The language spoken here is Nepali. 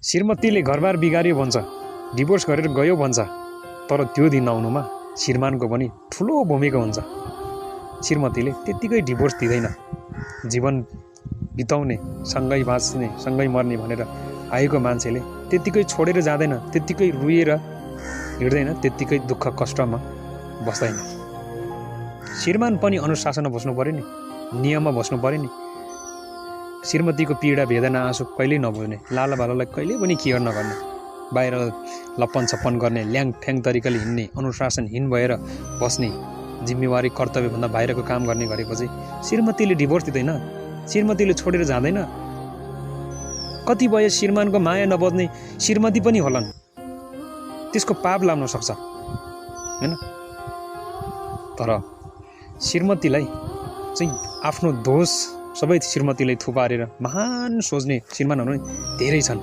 श्रीमतीले घरबार बिगार्यो भन्छ, डिभोर्स गरेर गयो भन्छ, तर त्यो दिन आउनुमा श्रीमानको पनि ठुलो भूमिका हुन्छ। श्रीमतीले त्यत्तिकै डिभोर्स दिँदैन। जीवन बिताउने, सँगै बाँच्ने, सँगै मर्ने भनेर आएको मान्छेले त्यत्तिकै छोडेर जाँदैन, त्यत्तिकै रुएर हिँड्दैन, त्यत्तिकै दुःख कष्टमा बस्दैन। श्रीमान पनि अनुशासनमा बस्नु पर्यो नि, नियममा बस्नु पर्यो नि। श्रीमतीको पीडा वेदना आँसु कहिल्यै नबुझ्ने, लालाबालालाई कहिल्यै पनि केयर नगर्ने, बाहिर लप्पन छप्पन गर्ने, ल्याङठ्याङ तरिकाले हिँड्ने, अनुशासनहीन भएर बस्ने, जिम्मेवारी कर्तव्यभन्दा बाहिरको काम गर्ने गरेपछि श्रीमतीले डिभोर्स दिँदैन, श्रीमतीले छोडेर जाँदैन। कति भयो श्रीमानको माया नबज्ने श्रीमती पनि होलान्, त्यसको पाप लाग्न सक्छ हैन। तर श्रीमतीलाई चाहिँ आफ्नो दोष सबै श्रीमतीलाई थुपारेर महान सोच्ने श्रीमानहरू धेरै छन्।